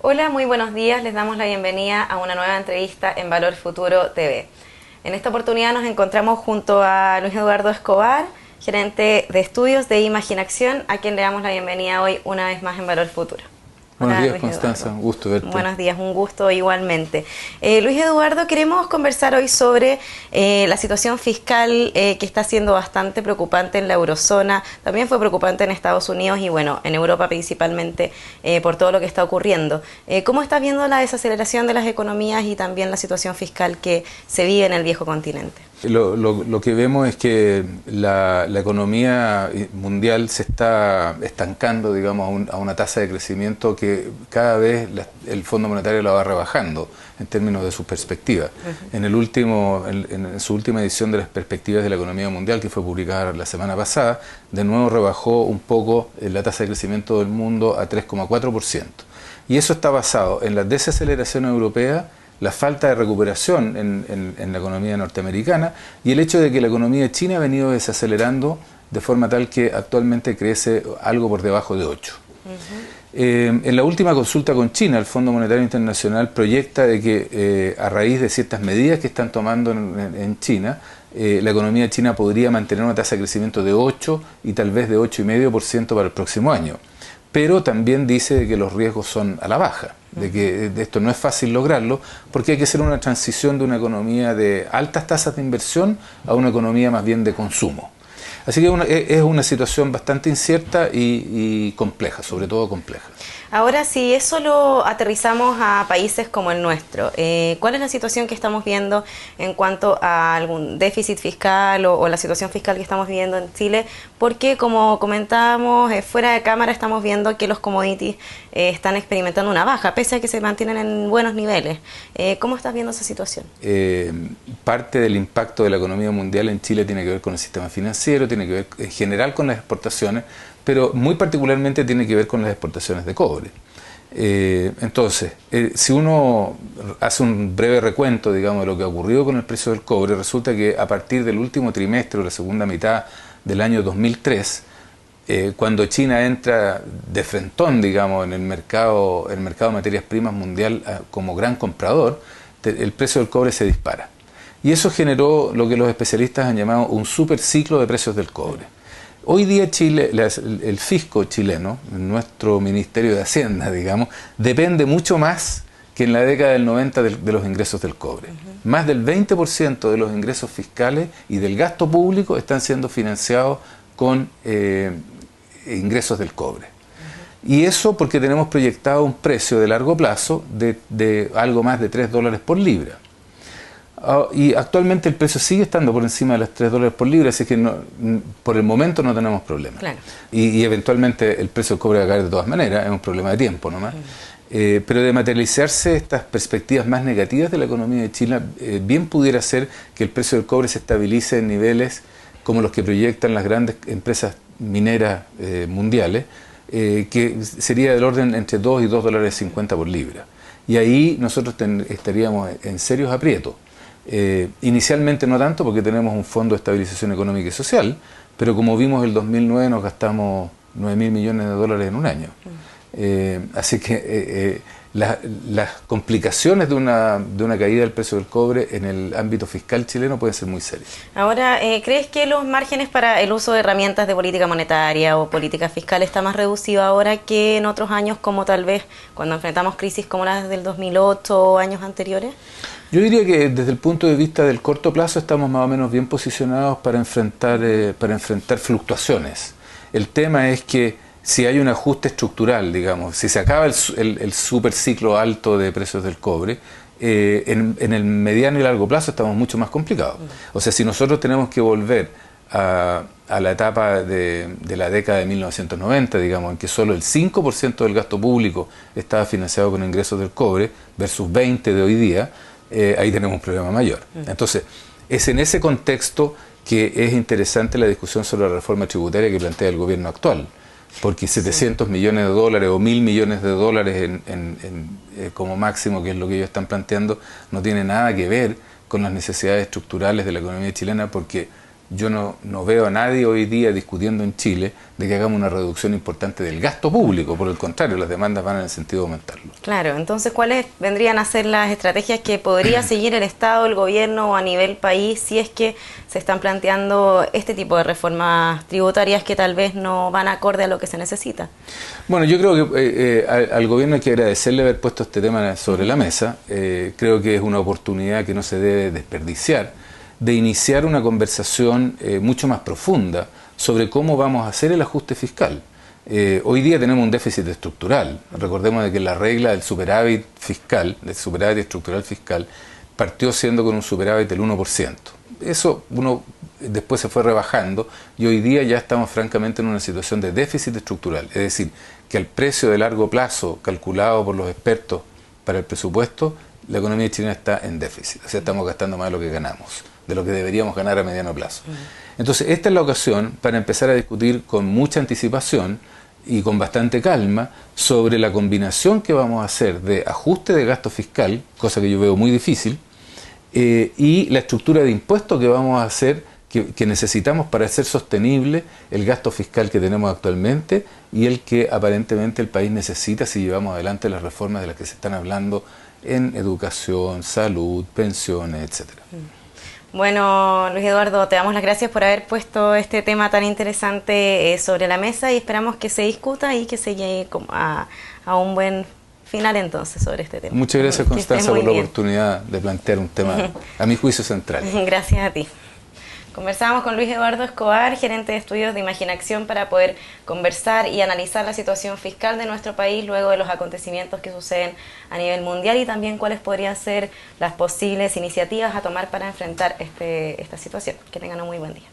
Hola, muy buenos días. Les damos la bienvenida a una nueva entrevista en Valor Futuro TV. En esta oportunidad nos encontramos junto a Luis Eduardo Escobar, gerente de estudios de Imaginación, a quien le damos la bienvenida hoy una vez más en Valor Futuro. Buenos Hola, días, Luis Constanza, Eduardo. un gusto verte. Buenos días, un gusto igualmente. Luis Eduardo, queremos conversar hoy sobre la situación fiscal que está siendo bastante preocupante en la eurozona, también fue preocupante en Estados Unidos y bueno, en Europa principalmente por todo lo que está ocurriendo. ¿Cómo estás viendo la desaceleración de las economías y también la situación fiscal que se vive en el viejo continente? Lo que vemos es que la economía mundial se está estancando, digamos, a una tasa de crecimiento que cada vez el Fondo Monetario la va rebajando en términos de sus perspectivas. En su última edición de las perspectivas de la economía mundial, que fue publicada la semana pasada, de nuevo rebajó un poco la tasa de crecimiento del mundo a 3,4%. Y eso está basado en la desaceleración europea, la falta de recuperación en la economía norteamericana y el hecho de que la economía china ha venido desacelerando de forma tal que actualmente crece algo por debajo de 8. En la última consulta con China, el Fondo Monetario Internacional proyecta de que a raíz de ciertas medidas que están tomando en China, la economía china podría mantener una tasa de crecimiento de 8 y tal vez de 8,5% para el próximo año. Pero también dice que los riesgos son a la baja, de que esto no es fácil lograrlo, porque hay que hacer una transición de una economía de altas tasas de inversión a una economía más bien de consumo. Así que es una situación bastante incierta y compleja, sobre todo compleja. Ahora, si eso lo aterrizamos a países como el nuestro, ¿cuál es la situación que estamos viendo en cuanto a algún déficit fiscal o la situación fiscal que estamos viviendo en Chile? Porque, como comentábamos, fuera de cámara estamos viendo que los commodities están experimentando una baja, pese a que se mantienen en buenos niveles. ¿Cómo estás viendo esa situación? Parte del impacto de la economía mundial en Chile tiene que ver con el sistema financiero, tiene que ver en general con las exportaciones, pero muy particularmente tiene que ver con las exportaciones de cobre. Entonces, si uno hace un breve recuento, digamos, de lo que ha ocurrido con el precio del cobre, resulta que a partir del último trimestre o la segunda mitad del año 2003, cuando China entra de frentón, digamos, en el mercado de materias primas mundial como gran comprador, el precio del cobre se dispara. Y eso generó lo que los especialistas han llamado un superciclo de precios del cobre. Hoy día Chile, el fisco chileno, nuestro Ministerio de Hacienda, digamos, depende mucho más que en la década del 90 de los ingresos del cobre. Más del 20% de los ingresos fiscales y del gasto público están siendo financiados con ingresos del cobre. Y eso porque tenemos proyectado un precio de largo plazo de algo más de $3 por libra. Y actualmente el precio sigue estando por encima de los $3 por libra, así que por el momento no tenemos problema. Claro. Y eventualmente el precio del cobre va a caer de todas maneras, es un problema de tiempo nomás. Pero de materializarse estas perspectivas más negativas de la economía de Chile, bien pudiera ser que el precio del cobre se estabilice en niveles como los que proyectan las grandes empresas mineras mundiales, que sería del orden entre 2 y $2,50 por libra. Y ahí nosotros estaríamos en serios aprietos. Inicialmente no tanto porque tenemos un fondo de estabilización económica y social, pero como vimos el 2009 nos gastamos $9.000 millones en un año. Así que las complicaciones de una caída del precio del cobre en el ámbito fiscal chileno pueden ser muy serias. Ahora, ¿crees que los márgenes para el uso de herramientas de política monetaria o política fiscal está más reducido ahora que en otros años, como tal vez cuando enfrentamos crisis como las del 2008 o años anteriores? Yo diría que desde el punto de vista del corto plazo estamos más o menos bien posicionados para enfrentar fluctuaciones. El tema es que si hay un ajuste estructural, digamos, si se acaba el superciclo alto de precios del cobre, en el mediano y largo plazo estamos mucho más complicados. O sea, si nosotros tenemos que volver a la etapa de la década de 1990, digamos, en que solo el 5% del gasto público estaba financiado con ingresos del cobre, versus 20% de hoy día, ahí tenemos un problema mayor. Entonces, es en ese contexto que es interesante la discusión sobre la reforma tributaria que plantea el gobierno actual, porque 700 millones de dólares o 1.000 millones de dólares como máximo, que es lo que ellos están planteando, no tiene nada que ver con las necesidades estructurales de la economía chilena, porque yo no veo a nadie hoy día discutiendo en Chile de que hagamos una reducción importante del gasto público. Por el contrario, las demandas van en el sentido de aumentarlo. Claro, entonces, ¿cuáles vendrían a ser las estrategias que podría seguir el Estado, el gobierno o a nivel país si es que se están planteando este tipo de reformas tributarias que tal vez no van acorde a lo que se necesita? Bueno, yo creo que al gobierno hay que agradecerle haber puesto este tema sobre la mesa. Creo que es una oportunidad que no se debe desperdiciar de iniciar una conversación mucho más profunda sobre cómo vamos a hacer el ajuste fiscal. Hoy día tenemos un déficit estructural. Recordemos de que la regla del superávit fiscal, del superávit estructural fiscal, partió siendo con un superávit del 1%. Eso después se fue rebajando y hoy día ya estamos francamente en una situación de déficit estructural. Es decir, que al precio de largo plazo calculado por los expertos para el presupuesto, la economía chilena está en déficit. O sea, estamos gastando más de lo que ganamos, de lo que deberíamos ganar a mediano plazo. Entonces, esta es la ocasión para empezar a discutir con mucha anticipación y con bastante calma sobre la combinación que vamos a hacer de ajuste de gasto fiscal, cosa que yo veo muy difícil, y la estructura de impuestos que vamos a hacer, que necesitamos para hacer sostenible el gasto fiscal que tenemos actualmente y el que aparentemente el país necesita si llevamos adelante las reformas de las que se están hablando en educación, salud, pensiones, etcétera. Bueno, Luis Eduardo, te damos las gracias por haber puesto este tema tan interesante sobre la mesa y esperamos que se discuta y que se llegue a un buen final entonces sobre este tema. Muchas gracias, Constanza, por la oportunidad de plantear un tema, a mi juicio, central. Gracias a ti. Conversamos con Luis Eduardo Escobar, gerente de estudios de Imaginación, para poder conversar y analizar la situación fiscal de nuestro país luego de los acontecimientos que suceden a nivel mundial y también cuáles podrían ser las posibles iniciativas a tomar para enfrentar esta situación. Que tengan un muy buen día.